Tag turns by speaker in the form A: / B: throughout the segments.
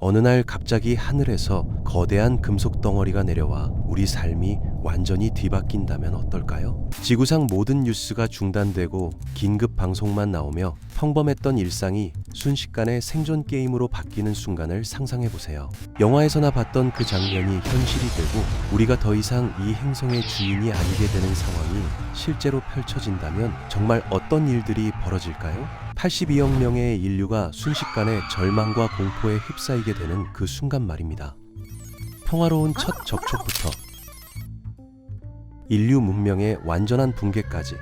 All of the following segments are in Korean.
A: 어느 날 갑자기 하늘에서 거대한 금속 덩어리가 내려와 우리 삶이 완전히 뒤바뀐다면 어떨까요? 지구상 모든 뉴스가 중단되고 긴급 방송만 나오며 평범했던 일상이 순식간에 생존 게임으로 바뀌는 순간을 상상해 보세요. 영화에서나 봤던 그 장면이 현실이 되고 우리가 더 이상 이 행성의 주인이 아니게 되는 상황이 실제로 펼쳐진다면 정말 어떤 일들이 벌어질까요? 82억 명의 인류가 순식간에 절망과 공포에 휩싸이게 되는 그 순간 말입니다. 평화로운 첫 접촉부터 인류 문명의 완전한 붕괴까지.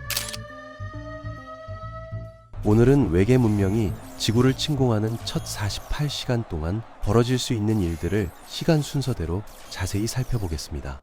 A: 오늘은 외계 문명이 지구를 침공하는 첫 48시간 동안 벌어질 수 있는 일들을 시간 순서대로 자세히 살펴보겠습니다.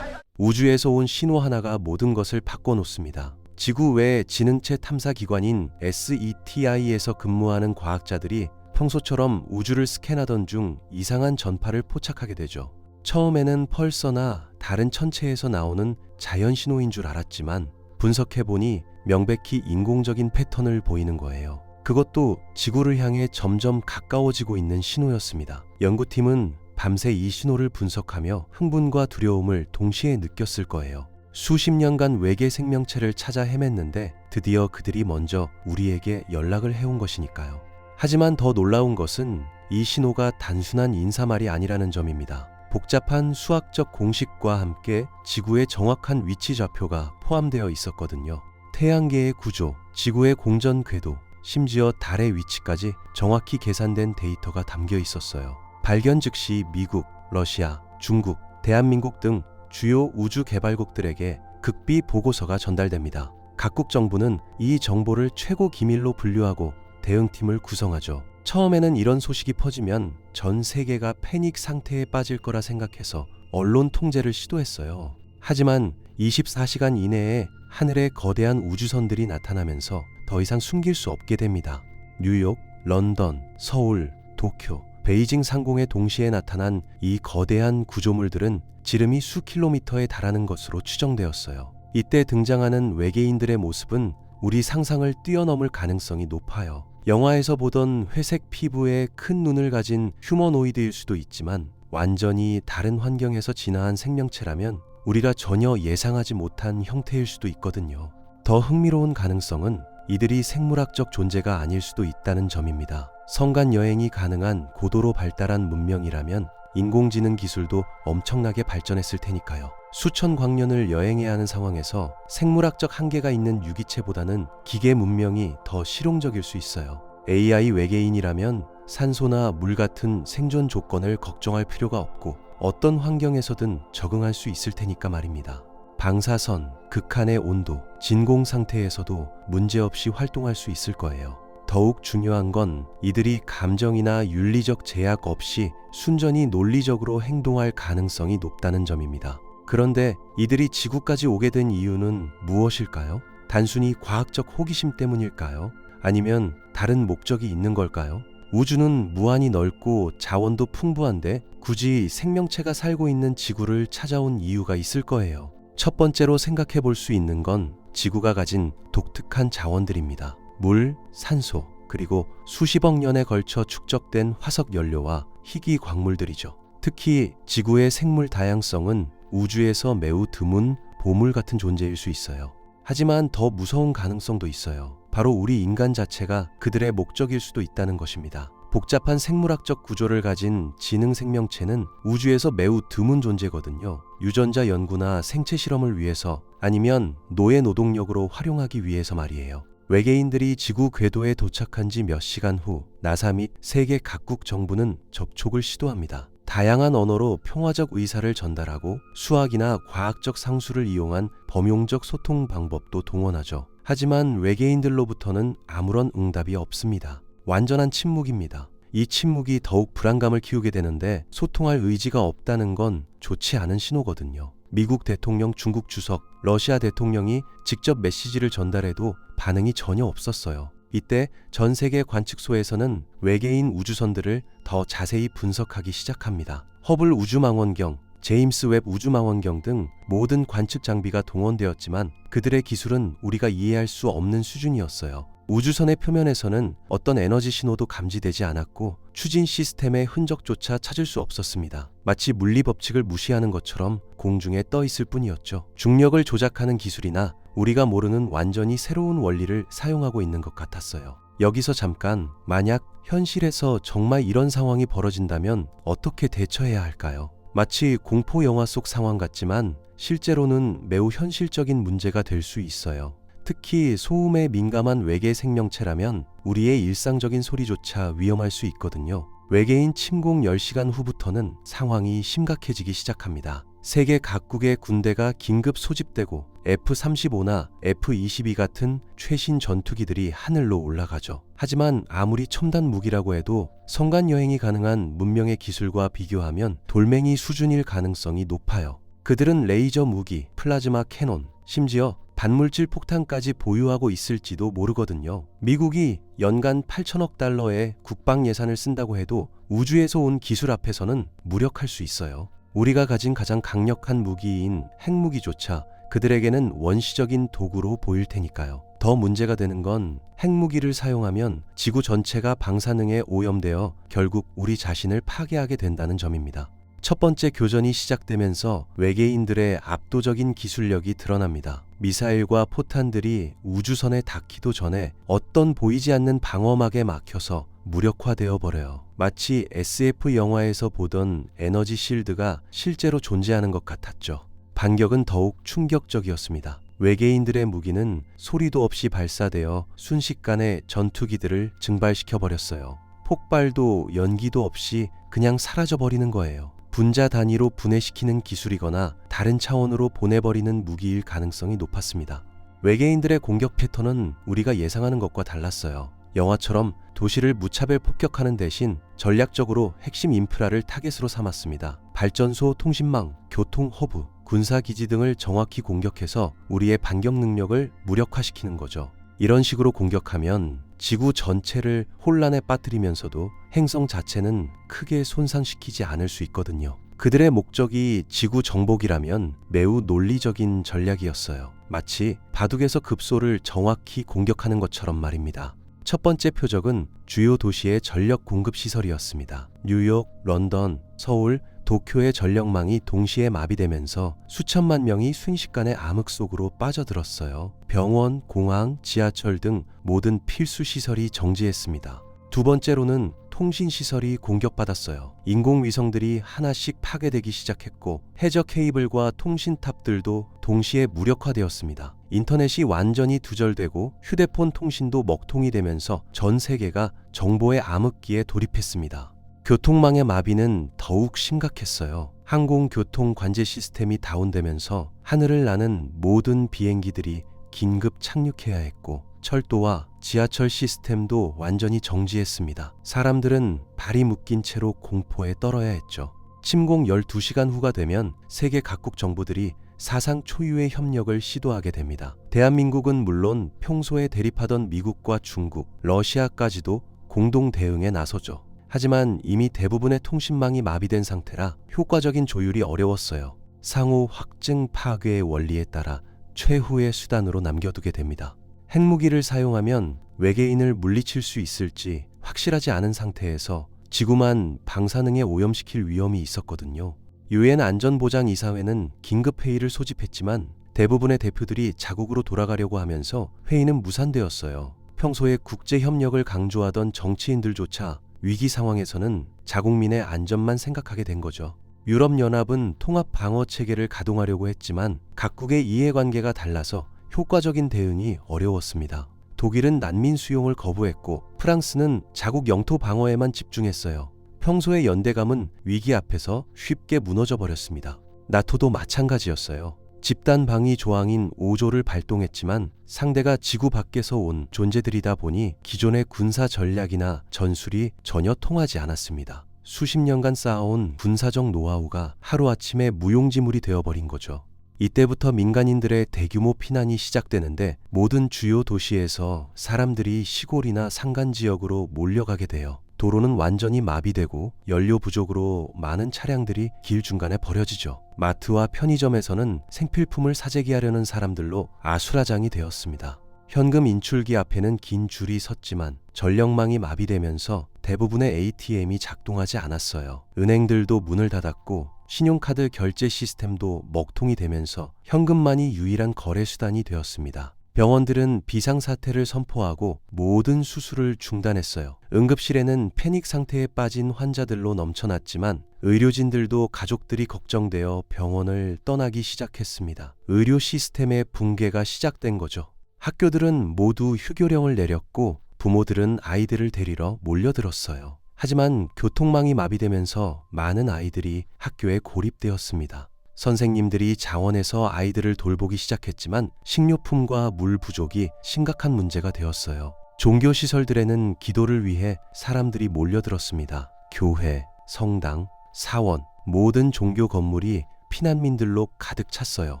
A: 우주에서 온 신호 하나가 모든 것을 바꿔놓습니다. 지구 외 지능체 탐사 기관인 SETI에서 근무하는 과학자들이 평소처럼 우주를 스캔하던 중 이상한 전파를 포착하게 되죠. 처음에는 펄서나 다른 천체에서 나오는 자연 신호인 줄 알았지만 분석해보니 명백히 인공적인 패턴을 보이는 거예요. 그것도 지구를 향해 점점 가까워지고 있는 신호였습니다. 연구팀은 밤새 이 신호를 분석하며 흥분과 두려움을 동시에 느꼈을 거예요. 수십 년간 외계 생명체를 찾아 헤맸는데 드디어 그들이 먼저 우리에게 연락을 해온 것이니까요. 하지만 더 놀라운 것은 이 신호가 단순한 인사말이 아니라는 점입니다. 복잡한 수학적 공식과 함께 지구의 정확한 위치 좌표가 포함되어 있었거든요. 태양계의 구조, 지구의 공전 궤도, 심지어 달의 위치까지 정확히 계산된 데이터가 담겨 있었어요. 발견 즉시 미국, 러시아, 중국, 대한민국 등 주요 우주 개발국들에게 극비 보고서가 전달됩니다. 각국 정부는 이 정보를 최고 기밀로 분류하고 대응팀을 구성하죠. 처음에는 이런 소식이 퍼지면 전 세계가 패닉 상태에 빠질 거라 생각해서 언론 통제를 시도했어요. 하지만 24시간 이내에 하늘에 거대한 우주선들이 나타나면서 더 이상 숨길 수 없게 됩니다. 뉴욕, 런던, 서울, 도쿄, 베이징 상공에 동시에 나타난 이 거대한 구조물들은 지름이 수 킬로미터에 달하는 것으로 추정되었어요. 이때 등장하는 외계인들의 모습은 우리 상상을 뛰어넘을 가능성이 높아요. 영화에서 보던 회색 피부에 큰 눈을 가진 휴머노이드일 수도 있지만 완전히 다른 환경에서 진화한 생명체라면 우리가 전혀 예상하지 못한 형태일 수도 있거든요. 더 흥미로운 가능성은 이들이 생물학적 존재가 아닐 수도 있다는 점입니다. 성간 여행이 가능한 고도로 발달한 문명이라면 인공지능 기술도 엄청나게 발전했을 테니까요. 수천 광년을 여행해야 하는 상황에서 생물학적 한계가 있는 유기체보다는 기계 문명이 더 실용적일 수 있어요. AI 외계인이라면 산소나 물 같은 생존 조건을 걱정할 필요가 없고 어떤 환경에서든 적응할 수 있을 테니까 말입니다. 방사선, 극한의 온도, 진공 상태에서도 문제없이 활동할 수 있을 거예요. 더욱 중요한 건 이들이 감정이나 윤리적 제약 없이 순전히 논리적으로 행동할 가능성이 높다는 점입니다. 그런데 이들이 지구까지 오게 된 이유는 무엇일까요? 단순히 과학적 호기심 때문일까요? 아니면 다른 목적이 있는 걸까요? 우주는 무한히 넓고 자원도 풍부한데 굳이 생명체가 살고 있는 지구를 찾아온 이유가 있을 거예요. 첫 번째로 생각해 볼 수 있는 건 지구가 가진 독특한 자원들입니다. 물, 산소, 그리고 수십억 년에 걸쳐 축적된 화석 연료와 희귀 광물들이죠. 특히 지구의 생물 다양성은 우주에서 매우 드문 보물 같은 존재일 수 있어요. 하지만 더 무서운 가능성도 있어요. 바로 우리 인간 자체가 그들의 목적일 수도 있다는 것입니다. 복잡한 생물학적 구조를 가진 지능 생명체는 우주에서 매우 드문 존재거든요. 유전자 연구나 생체 실험을 위해서 아니면 노예 노동력으로 활용하기 위해서 말이에요. 외계인들이 지구 궤도에 도착한 지 몇 시간 후 나사 및 세계 각국 정부는 접촉을 시도합니다. 다양한 언어로 평화적 의사를 전달하고 수학이나 과학적 상수를 이용한 범용적 소통 방법도 동원하죠. 하지만 외계인들로부터는 아무런 응답이 없습니다. 완전한 침묵입니다. 이 침묵이 더욱 불안감을 키우게 되는데 소통할 의지가 없다는 건 좋지 않은 신호거든요. 미국 대통령, 중국 주석, 러시아 대통령이 직접 메시지를 전달해도 반응이 전혀 없었어요. 이때 전 세계 관측소에서는 외계인 우주선들을 더 자세히 분석하기 시작합니다. 허블 우주망원경, 제임스 웹 우주망원경 등 모든 관측 장비가 동원되었지만 그들의 기술은 우리가 이해할 수 없는 수준이었어요. 우주선의 표면에서는 어떤 에너지 신호도 감지되지 않았고 추진 시스템의 흔적조차 찾을 수 없었습니다. 마치 물리 법칙을 무시하는 것처럼 공중에 떠 있을 뿐이었죠. 중력을 조작하는 기술이나 우리가 모르는 완전히 새로운 원리를 사용하고 있는 것 같았어요. 여기서 잠깐, 만약 현실에서 정말 이런 상황이 벌어진다면 어떻게 대처해야 할까요? 마치 공포 영화 속 상황 같지만 실제로는 매우 현실적인 문제가 될 수 있어요. 특히 소음에 민감한 외계 생명체라면 우리의 일상적인 소리조차 위험할 수 있거든요. 외계인 침공 10시간 후부터는 상황이 심각해지기 시작합니다. 세계 각국의 군대가 긴급 소집되고 F-35나 F-22 같은 최신 전투기들이 하늘로 올라가죠. 하지만 아무리 첨단 무기라고 해도 성간 여행이 가능한 문명의 기술과 비교하면 돌멩이 수준일 가능성이 높아요. 그들은 레이저 무기, 플라즈마 캐논, 심지어 반물질 폭탄까지 보유하고 있을지도 모르거든요. 미국이 연간 8천억 달러의 국방 예산을 쓴다고 해도 우주에서 온 기술 앞에서는 무력할 수 있어요. 우리가 가진 가장 강력한 무기인 핵무기조차 그들에게는 원시적인 도구로 보일 테니까요. 더 문제가 되는 건 핵무기를 사용하면 지구 전체가 방사능에 오염되어 결국 우리 자신을 파괴하게 된다는 점입니다. 첫 번째 교전이 시작되면서 외계인들의 압도적인 기술력이 드러납니다. 미사일과 포탄들이 우주선에 닿기도 전에 어떤 보이지 않는 방어막에 막혀서 무력화되어 버려요. 마치 SF 영화에서 보던 에너지 실드가 실제로 존재하는 것 같았죠. 반격은 더욱 충격적이었습니다. 외계인들의 무기는 소리도 없이 발사되어 순식간에 전투기들을 증발시켜 버렸어요. 폭발도 연기도 없이 그냥 사라져 버리는 거예요. 분자 단위로 분해시키는 기술이거나 다른 차원으로 보내버리는 무기일 가능성이 높았습니다. 외계인들의 공격 패턴은 우리가 예상하는 것과 달랐어요. 영화처럼 도시를 무차별 폭격하는 대신 전략적으로 핵심 인프라를 타겟으로 삼았습니다. 발전소, 통신망, 교통 허브, 군사기지 등을 정확히 공격해서 우리의 반격 능력을 무력화시키는 거죠. 이런 식으로 공격하면 지구 전체를 혼란에 빠뜨리면서도 행성 자체는 크게 손상시키지 않을 수 있거든요. 그들의 목적이 지구 정복이라면 매우 논리적인 전략이었어요. 마치 바둑에서 급소를 정확히 공격하는 것처럼 말입니다. 첫 번째 표적은 주요 도시의 전력 공급 시설이었습니다. 뉴욕, 런던, 서울, 도쿄의 전력망이 동시에 마비되면서 수천만 명이 순식간에 암흑 속으로 빠져들었어요. 병원, 공항, 지하철 등 모든 필수 시설이 정지했습니다. 두 번째로는 통신시설이 공격받았어요. 인공위성들이 하나씩 파괴되기 시작했고 해저 케이블과 통신탑들도 동시에 무력화되었습니다. 인터넷이 완전히 두절되고 휴대폰 통신도 먹통이 되면서 전 세계가 정보의 암흑기에 돌입했습니다. 교통망의 마비는 더욱 심각했어요. 항공교통 관제 시스템이 다운되면서 하늘을 나는 모든 비행기들이 긴급 착륙해야 했고 철도와 지하철 시스템도 완전히 정지했습니다. 사람들은 발이 묶인 채로 공포에 떨어야 했죠. 침공 12시간 후가 되면 세계 각국 정부들이 사상 초유의 협력을 시도하게 됩니다. 대한민국은 물론 평소에 대립하던 미국과 중국, 러시아까지도 공동 대응에 나서죠. 하지만 이미 대부분의 통신망이 마비된 상태라 효과적인 조율이 어려웠어요. 상호 확증 파괴의 원리에 따라 최후의 수단으로 남겨두게 됩니다. 핵무기를 사용하면 외계인을 물리칠 수 있을지 확실하지 않은 상태에서 지구만 방사능에 오염시킬 위험이 있었거든요. 유엔 안전보장이사회는 긴급회의를 소집했지만 대부분의 대표들이 자국으로 돌아가려고 하면서 회의는 무산되었어요. 평소에 국제협력을 강조하던 정치인들조차 위기 상황에서는 자국민의 안전만 생각하게 된 거죠. 유럽연합은 통합방어체계를 가동하려고 했지만 각국의 이해관계가 달라서 효과적인 대응이 어려웠습니다. 독일은 난민 수용을 거부했고 프랑스는 자국 영토 방어에만 집중했어요. 평소의 연대감은 위기 앞에서 쉽게 무너져 버렸습니다. 나토도 마찬가지였어요. 집단 방위 조항인 5조를 발동했지만 상대가 지구 밖에서 온 존재들이다 보니 기존의 군사 전략이나 전술이 전혀 통하지 않았습니다. 수십 년간 쌓아온 군사적 노하우가 하루아침에 무용지물이 되어버린 거죠. 이때부터 민간인들의 대규모 피난이 시작되는데 모든 주요 도시에서 사람들이 시골이나 산간 지역으로 몰려가게 돼요. 도로는 완전히 마비되고 연료 부족으로 많은 차량들이 길 중간에 버려지죠. 마트와 편의점에서는 생필품을 사재기하려는 사람들로 아수라장이 되었습니다. 현금 인출기 앞에는 긴 줄이 섰지만 전력망이 마비되면서 대부분의 ATM이 작동하지 않았어요. 은행들도 문을 닫았고 신용카드 결제 시스템도 먹통이 되면서 현금만이 유일한 거래 수단이 되었습니다. 병원들은 비상사태를 선포하고 모든 수술을 중단했어요. 응급실에는 패닉 상태에 빠진 환자들로 넘쳐났지만 의료진들도 가족들이 걱정되어 병원을 떠나기 시작했습니다. 의료 시스템의 붕괴가 시작된 거죠. 학교들은 모두 휴교령을 내렸고 부모들은 아이들을 데리러 몰려들었어요. 하지만 교통망이 마비되면서 많은 아이들이 학교에 고립되었습니다. 선생님들이 자원해서 아이들을 돌보기 시작했지만 식료품과 물 부족이 심각한 문제가 되었어요. 종교시설들에는 기도를 위해 사람들이 몰려들었습니다. 교회, 성당, 사원, 모든 종교 건물이 피난민들로 가득 찼어요.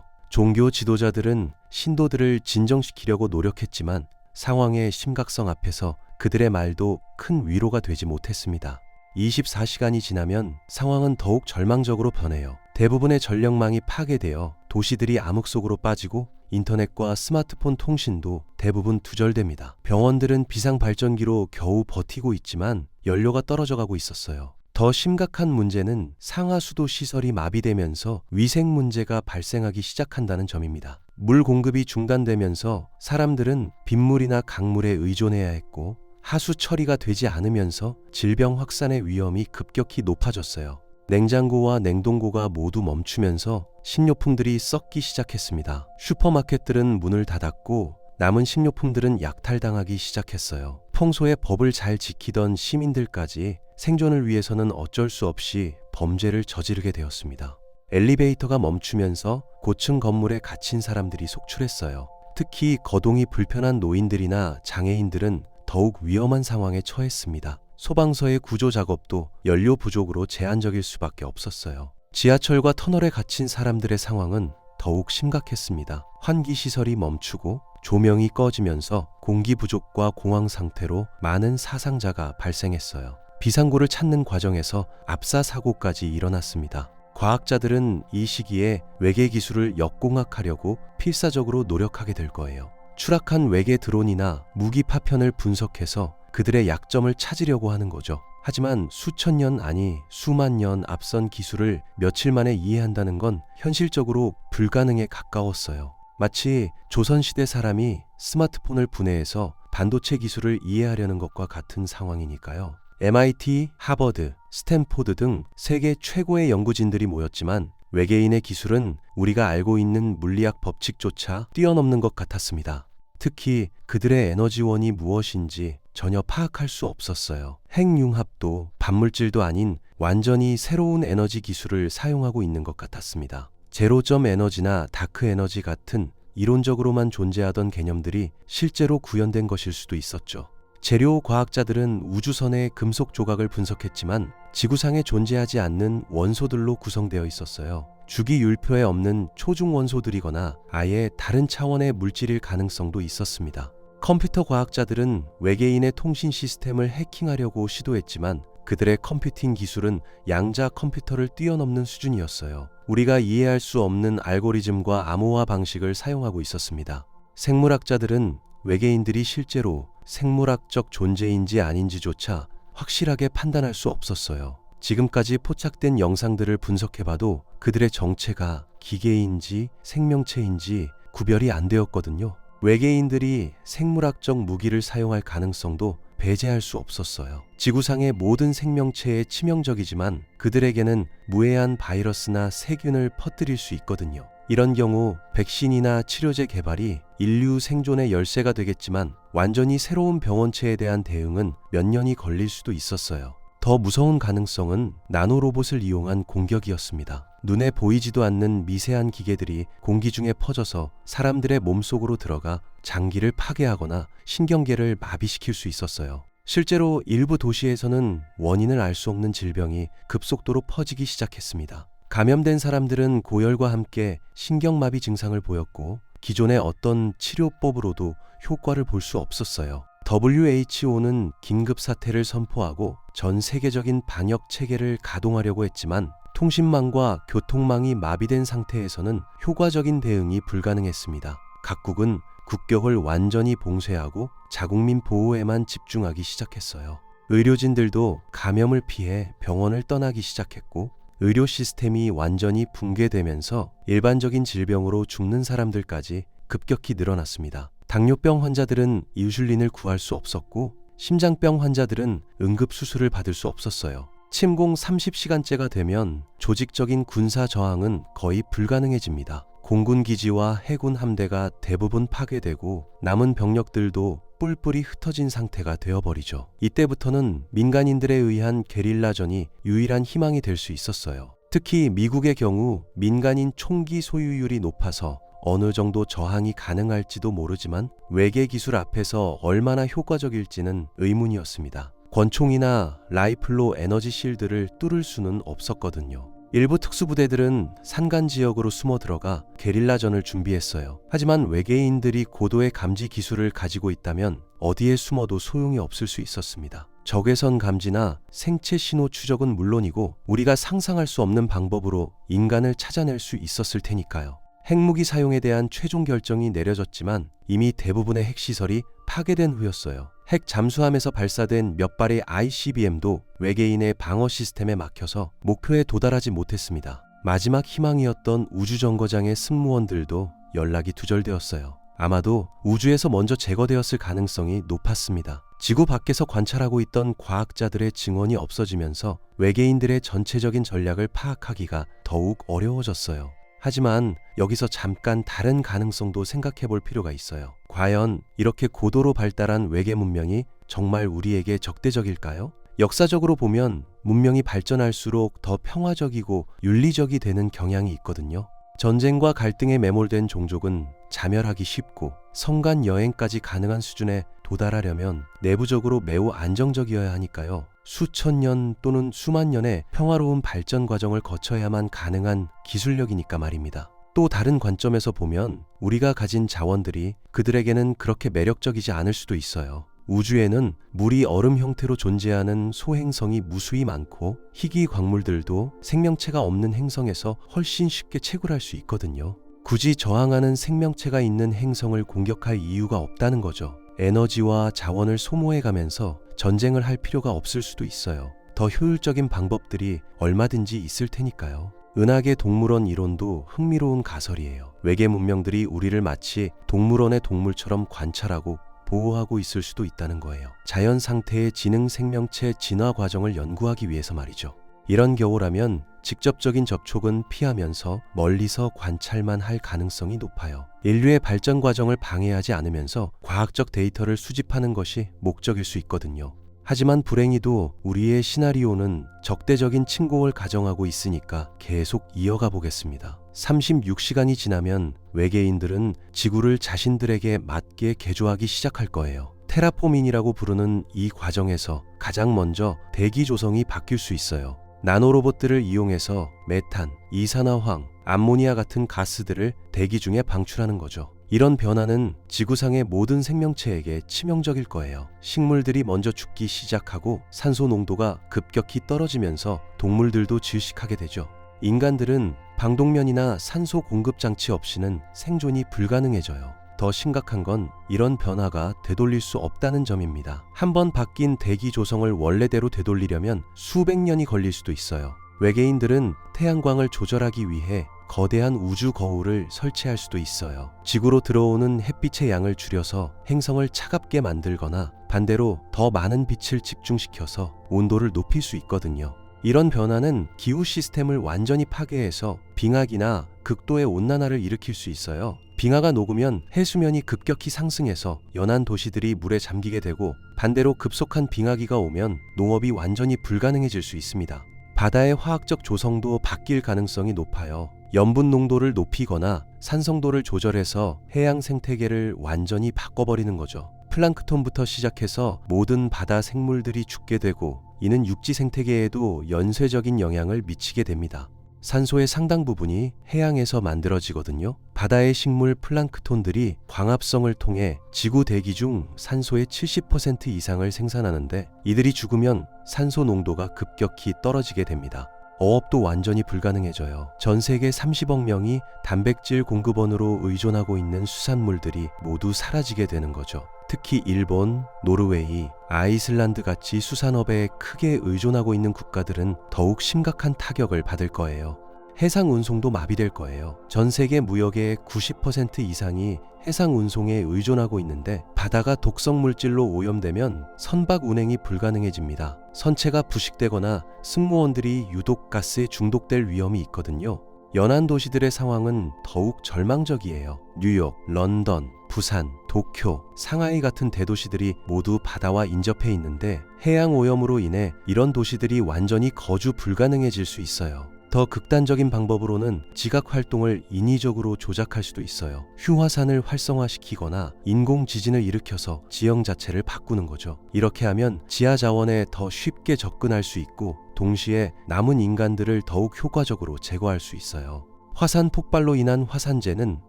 A: 종교 지도자들은 신도들을 진정시키려고 노력했지만 상황의 심각성 앞에서 그들의 말도 큰 위로가 되지 못했습니다. 24시간이 지나면 상황은 더욱 절망적으로 변해요. 대부분의 전력망이 파괴되어 도시들이 암흑 속으로 빠지고 인터넷과 스마트폰 통신도 대부분 두절됩니다. 병원들은 비상발전기로 겨우 버티고 있지만 연료가 떨어져 가고 있었어요. 더 심각한 문제는 상하수도 시설이 마비되면서 위생 문제가 발생하기 시작한다는 점입니다. 물 공급이 중단되면서 사람들은 빗물이나 강물에 의존해야 했고 하수 처리가 되지 않으면서 질병 확산의 위험이 급격히 높아졌어요. 냉장고와 냉동고가 모두 멈추면서 식료품들이 썩기 시작했습니다. 슈퍼마켓들은 문을 닫았고 남은 식료품들은 약탈당하기 시작했어요. 평소에 법을 잘 지키던 시민들까지 생존을 위해서는 어쩔 수 없이 범죄를 저지르게 되었습니다. 엘리베이터가 멈추면서 고층 건물에 갇힌 사람들이 속출했어요. 특히 거동이 불편한 노인들이나 장애인들은 더욱 위험한 상황에 처했습니다. 소방서의 구조 작업도 연료 부족으로 제한적일 수밖에 없었어요. 지하철과 터널에 갇힌 사람들의 상황은 더욱 심각했습니다. 환기시설이 멈추고 조명이 꺼지면서 공기 부족과 공황 상태로 많은 사상자가 발생했어요. 비상구를 찾는 과정에서 압사 사고까지 일어났습니다. 과학자들은 이 시기에 외계 기술을 역공학하려고 필사적으로 노력하게 될 거예요. 추락한 외계 드론이나 무기 파편을 분석해서 그들의 약점을 찾으려고 하는 거죠. 하지만 수천 년 아니 수만 년 앞선 기술을 며칠 만에 이해한다는 건 현실적으로 불가능에 가까웠어요. 마치 조선시대 사람이 스마트폰을 분해해서 반도체 기술을 이해하려는 것과 같은 상황이니까요. MIT, 하버드, 스탠포드 등 세계 최고의 연구진들이 모였지만 외계인의 기술은 우리가 알고 있는 물리학 법칙조차 뛰어넘는 것 같았습니다. 특히 그들의 에너지원이 무엇인지 전혀 파악할 수 없었어요. 핵융합도 반물질도 아닌 완전히 새로운 에너지 기술을 사용하고 있는 것 같았습니다. 제로점 에너지나 다크 에너지 같은 이론적으로만 존재하던 개념들이 실제로 구현된 것일 수도 있었죠. 재료 과학자들은 우주선의 금속 조각을 분석했지만 지구상에 존재하지 않는 원소들로 구성되어 있었어요. 주기율표에 없는 초중 원소들이거나 아예 다른 차원의 물질일 가능성도 있었습니다. 컴퓨터 과학자들은 외계인의 통신 시스템을 해킹하려고 시도했지만 그들의 컴퓨팅 기술은 양자 컴퓨터를 뛰어넘는 수준이었어요. 우리가 이해할 수 없는 알고리즘과 암호화 방식을 사용하고 있었습니다. 생물학자들은 외계인들이 실제로 생물학적 존재인지 아닌지조차 확실하게 판단할 수 없었어요. 지금까지 포착된 영상들을 분석해봐도 그들의 정체가 기계인지 생명체인지 구별이 안 되었거든요. 외계인들이 생물학적 무기를 사용할 가능성도 배제할 수 없었어요. 지구상의 모든 생명체에 치명적이지만 그들에게는 무해한 바이러스나 세균을 퍼뜨릴 수 있거든요. 이런 경우 백신이나 치료제 개발이 인류 생존의 열쇠가 되겠지만 완전히 새로운 병원체에 대한 대응은 몇 년이 걸릴 수도 있었어요. 더 무서운 가능성은 나노로봇을 이용한 공격이었습니다. 눈에 보이지도 않는 미세한 기계들이 공기 중에 퍼져서 사람들의 몸속으로 들어가 장기를 파괴하거나 신경계를 마비시킬 수 있었어요. 실제로 일부 도시에서는 원인을 알 수 없는 질병이 급속도로 퍼지기 시작했습니다. 감염된 사람들은 고열과 함께 신경마비 증상을 보였고 기존의 어떤 치료법으로도 효과를 볼 수 없었어요. WHO는 긴급사태를 선포하고 전 세계적인 방역 체계를 가동하려고 했지만 통신망과 교통망이 마비된 상태에서는 효과적인 대응이 불가능했습니다. 각국은 국격을 완전히 봉쇄하고 자국민 보호에만 집중하기 시작했어요. 의료진들도 감염을 피해 병원을 떠나기 시작했고 의료 시스템이 완전히 붕괴되면서 일반적인 질병으로 죽는 사람들까지 급격히 늘어났습니다. 당뇨병 환자들은 인슐린을 구할 수 없었고 심장병 환자들은 응급수술을 받을 수 없었어요. 침공 30시간째가 되면 조직적인 군사 저항은 거의 불가능해집니다. 공군 기지와 해군 함대가 대부분 파괴되고 남은 병력들도 뿔뿔이 흩어진 상태가 되어버리죠. 이때부터는 민간인들에 의한 게릴라전이 유일한 희망이 될 수 있었어요. 특히 미국의 경우 민간인 총기 소유율이 높아서 어느 정도 저항이 가능할지도 모르지만 외계 기술 앞에서 얼마나 효과적일지는 의문이었습니다. 권총이나 라이플로 에너지 실드를 뚫을 수는 없었거든요. 일부 특수부대들은 산간 지역으로 숨어 들어가 게릴라전을 준비했어요. 하지만 외계인들이 고도의 감지 기술을 가지고 있다면 어디에 숨어도 소용이 없을 수 있었습니다. 적외선 감지나 생체 신호 추적은 물론이고 우리가 상상할 수 없는 방법으로 인간을 찾아낼 수 있었을 테니까요. 핵무기 사용에 대한 최종 결정이 내려졌지만 이미 대부분의 핵시설이 파괴된 후였어요. 핵 잠수함에서 발사된 몇 발의 ICBM도 외계인의 방어 시스템에 막혀서 목표에 도달하지 못했습니다. 마지막 희망이었던 우주정거장의 승무원들도 연락이 두절되었어요. 아마도 우주에서 먼저 제거되었을 가능성이 높았습니다. 지구 밖에서 관찰하고 있던 과학자들의 증언이 없어지면서 외계인들의 전체적인 전략을 파악하기가 더욱 어려워졌어요. 하지만 여기서 잠깐 다른 가능성도 생각해 볼 필요가 있어요. 과연 이렇게 고도로 발달한 외계 문명이 정말 우리에게 적대적일까요? 역사적으로 보면 문명이 발전할수록 더 평화적이고 윤리적이 되는 경향이 있거든요. 전쟁과 갈등에 매몰된 종족은 자멸하기 쉽고 성간 여행까지 가능한 수준에 도달하려면 내부적으로 매우 안정적이어야 하니까요. 수천 년 또는 수만 년의 평화로운 발전 과정을 거쳐야만 가능한 기술력이니까 말입니다. 또 다른 관점에서 보면 우리가 가진 자원들이 그들에게는 그렇게 매력적이지 않을 수도 있어요. 우주에는 물이 얼음 형태로 존재하는 소행성이 무수히 많고 희귀 광물들도 생명체가 없는 행성에서 훨씬 쉽게 채굴할 수 있거든요. 굳이 저항하는 생명체가 있는 행성을 공격할 이유가 없다는 거죠. 에너지와 자원을 소모해가면서 전쟁을 할 필요가 없을 수도 있어요. 더 효율적인 방법들이 얼마든지 있을 테니까요. 은하계 동물원 이론도 흥미로운 가설이에요. 외계 문명들이 우리를 마치 동물원의 동물처럼 관찰하고 보호하고 있을 수도 있다는 거예요. 자연 상태의 지능 생명체 진화 과정을 연구하기 위해서 말이죠. 이런 경우라면 직접적인 접촉은 피하면서 멀리서 관찰만 할 가능성이 높아요. 인류의 발전 과정을 방해하지 않으면서 과학적 데이터를 수집하는 것이 목적일 수 있거든요. 하지만 불행히도 우리의 시나리오는 적대적인 침공을 가정하고 있으니까 계속 이어가 보겠습니다. 36시간이 지나면 외계인들은 지구를 자신들에게 맞게 개조하기 시작할 거예요. 테라포밍이라고 부르는 이 과정에서 가장 먼저 대기 조성이 바뀔 수 있어요. 나노로봇들을 이용해서 메탄, 이산화황, 암모니아 같은 가스들을 대기 중에 방출하는 거죠. 이런 변화는 지구상의 모든 생명체에게 치명적일 거예요. 식물들이 먼저 죽기 시작하고 산소 농도가 급격히 떨어지면서 동물들도 질식하게 되죠. 인간들은 방독면이나 산소 공급 장치 없이는 생존이 불가능해져요. 더 심각한 건 이런 변화가 되돌릴 수 없다는 점입니다. 한번 바뀐 대기 조성을 원래대로 되돌리려면 수백 년이 걸릴 수도 있어요. 외계인들은 태양광을 조절하기 위해 거대한 우주 거울을 설치할 수도 있어요. 지구로 들어오는 햇빛의 양을 줄여서 행성을 차갑게 만들거나 반대로 더 많은 빛을 집중시켜서 온도를 높일 수 있거든요. 이런 변화는 기후 시스템을 완전히 파괴해서 빙하기나 극도의 온난화를 일으킬 수 있어요. 빙하가 녹으면 해수면이 급격히 상승해서 연안 도시들이 물에 잠기게 되고 반대로 급속한 빙하기가 오면 농업이 완전히 불가능해질 수 있습니다. 바다의 화학적 조성도 바뀔 가능성이 높아요. 염분 농도를 높이거나 산성도를 조절해서 해양 생태계를 완전히 바꿔버리는 거죠. 플랑크톤부터 시작해서 모든 바다 생물들이 죽게 되고 이는 육지 생태계에도 연쇄적인 영향을 미치게 됩니다. 산소의 상당 부분이 해양에서 만들어지거든요. 바다의 식물 플랑크톤들이 광합성을 통해 지구 대기 중 산소의 70% 이상을 생산하는데 이들이 죽으면 산소 농도가 급격히 떨어지게 됩니다. 어업도 완전히 불가능해져요. 전 세계 30억 명이 단백질 공급원으로 의존하고 있는 수산물들이 모두 사라지게 되는 거죠. 특히 일본, 노르웨이, 아이슬란드 같이 수산업에 크게 의존하고 있는 국가들은 더욱 심각한 타격을 받을 거예요. 해상 운송도 마비될 거예요. 전 세계 무역의 90% 이상이 해상 운송에 의존하고 있는데 바다가 독성 물질로 오염되면 선박 운행이 불가능해집니다. 선체가 부식되거나 승무원들이 유독 가스에 중독될 위험이 있거든요. 연안 도시들의 상황은 더욱 절망적이에요. 뉴욕, 런던, 부산, 도쿄, 상하이 같은 대도시들이 모두 바다와 인접해 있는데 해양 오염으로 인해 이런 도시들이 완전히 거주 불가능해질 수 있어요. 더 극단적인 방법으로는 지각 활동을 인위적으로 조작할 수도 있어요. 휴화산을 활성화시키거나 인공 지진을 일으켜서 지형 자체를 바꾸는 거죠. 이렇게 하면 지하 자원에 더 쉽게 접근할 수 있고 동시에 남은 인간들을 더욱 효과적으로 제거할 수 있어요. 화산 폭발로 인한 화산재는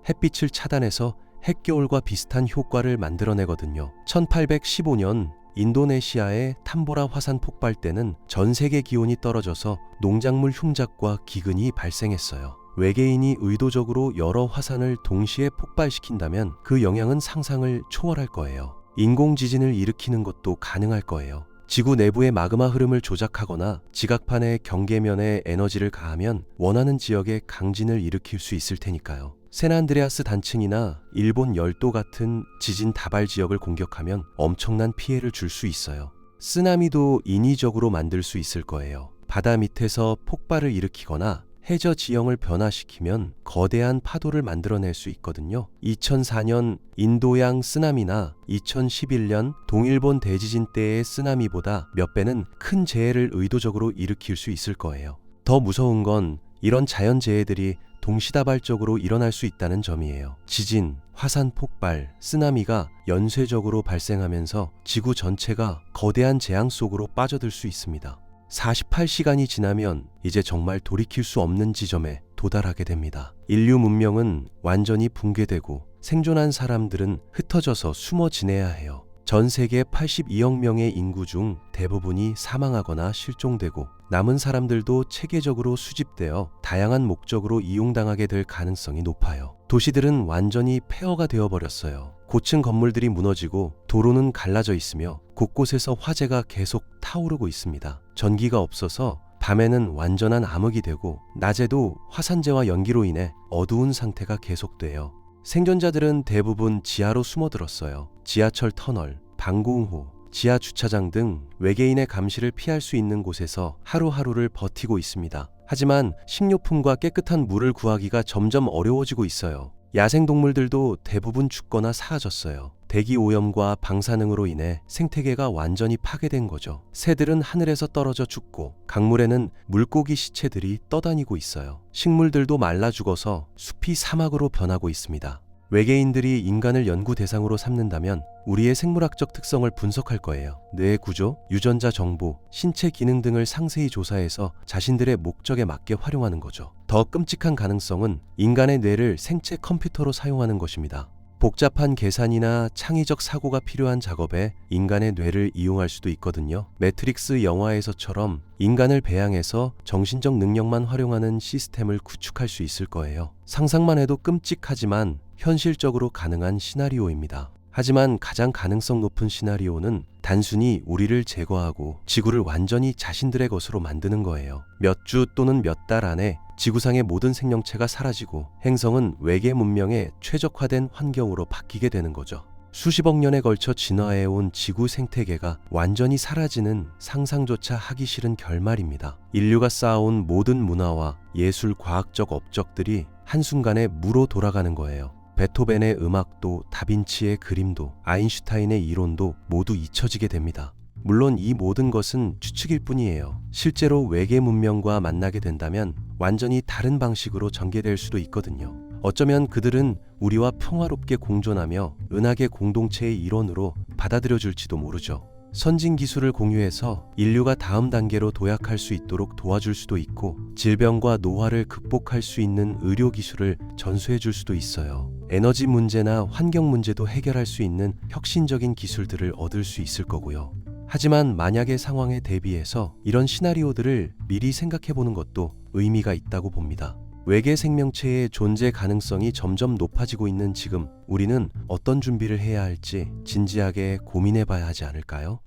A: 햇빛을 차단해서 핵겨울과 비슷한 효과를 만들어내거든요. 1815년 인도네시아의 탐보라 화산 폭발 때는 전 세계 기온이 떨어져서 농작물 흉작과 기근이 발생했어요. 외계인이 의도적으로 여러 화산을 동시에 폭발시킨다면 그 영향은 상상을 초월할 거예요. 인공지진을 일으키는 것도 가능할 거예요. 지구 내부의 마그마 흐름을 조작하거나 지각판의 경계면에 에너지를 가하면 원하는 지역에 강진을 일으킬 수 있을 테니까요. 샌안드레아스 단층이나 일본 열도 같은 지진 다발 지역을 공격하면 엄청난 피해를 줄 수 있어요. 쓰나미도 인위적으로 만들 수 있을 거예요. 바다 밑에서 폭발을 일으키거나 해저 지형을 변화시키면 거대한 파도를 만들어낼 수 있거든요. 2004년 인도양 쓰나미나 2011년 동일본 대지진 때의 쓰나미보다 몇 배는 큰 재해를 의도적으로 일으킬 수 있을 거예요. 더 무서운 건 이런 자연재해들이 동시다발적으로 일어날 수 있다는 점이에요. 지진, 화산 폭발, 쓰나미가 연쇄적으로 발생하면서 지구 전체가 거대한 재앙 속으로 빠져들 수 있습니다. 48시간이 지나면 이제 정말 돌이킬 수 없는 지점에 도달하게 됩니다. 인류 문명은 완전히 붕괴되고 생존한 사람들은 흩어져서 숨어 지내야 해요. 전 세계 82억 명의 인구 중 대부분이 사망하거나 실종되고 남은 사람들도 체계적으로 수집되어 다양한 목적으로 이용당하게 될 가능성이 높아요. 도시들은 완전히 폐허가 되어버렸어요. 고층 건물들이 무너지고 도로는 갈라져 있으며 곳곳에서 화재가 계속 타오르고 있습니다. 전기가 없어서 밤에는 완전한 암흑이 되고 낮에도 화산재와 연기로 인해 어두운 상태가 계속돼요. 생존자들은 대부분 지하로 숨어들었어요. 지하철 터널, 방공호, 지하 주차장 등 외계인의 감시를 피할 수 있는 곳에서 하루하루를 버티고 있습니다. 하지만 식료품과 깨끗한 물을 구하기가 점점 어려워지고 있어요. 야생동물들도 대부분 죽거나 사라졌어요. 대기 오염과 방사능으로 인해 생태계가 완전히 파괴된 거죠. 새들은 하늘에서 떨어져 죽고 강물에는 물고기 시체들이 떠다니고 있어요. 식물들도 말라 죽어서 숲이 사막으로 변하고 있습니다. 외계인들이 인간을 연구 대상으로 삼는다면 우리의 생물학적 특성을 분석할 거예요. 뇌의 구조, 유전자 정보, 신체 기능 등을 상세히 조사해서 자신들의 목적에 맞게 활용하는 거죠. 더 끔찍한 가능성은 인간의 뇌를 생체 컴퓨터로 사용하는 것입니다. 복잡한 계산이나 창의적 사고가 필요한 작업에 인간의 뇌를 이용할 수도 있거든요. 매트릭스 영화에서처럼 인간을 배양해서 정신적 능력만 활용하는 시스템을 구축할 수 있을 거예요. 상상만 해도 끔찍하지만 현실적으로 가능한 시나리오입니다. 하지만 가장 가능성 높은 시나리오는 단순히 우리를 제거하고 지구를 완전히 자신들의 것으로 만드는 거예요. 몇 주 또는 몇 달 안에 지구상의 모든 생명체가 사라지고 행성은 외계 문명에 최적화된 환경으로 바뀌게 되는 거죠. 수십억 년에 걸쳐 진화해온 지구 생태계가 완전히 사라지는 상상조차 하기 싫은 결말입니다. 인류가 쌓아온 모든 문화와 예술 과학적 업적들이 한순간에 무로 돌아가는 거예요. 베토벤의 음악도 다빈치의 그림도 아인슈타인의 이론도 모두 잊혀지게 됩니다. 물론 이 모든 것은 추측일 뿐이에요. 실제로 외계 문명과 만나게 된다면 완전히 다른 방식으로 전개될 수도 있거든요. 어쩌면 그들은 우리와 평화롭게 공존하며 은하계 공동체의 일원으로 받아들여줄지도 모르죠. 선진 기술을 공유해서 인류가 다음 단계로 도약할 수 있도록 도와줄 수도 있고 질병과 노화를 극복할 수 있는 의료 기술을 전수해 줄 수도 있어요. 에너지 문제나 환경 문제도 해결할 수 있는 혁신적인 기술들을 얻을 수 있을 거고요. 하지만 만약의 상황에 대비해서 이런 시나리오들을 미리 생각해 보는 것도 의미가 있다고 봅니다. 외계 생명체의 존재 가능성이 점점 높아지고 있는 지금, 우리는 어떤 준비를 해야 할지 진지하게 고민해 봐야 하지 않을까요?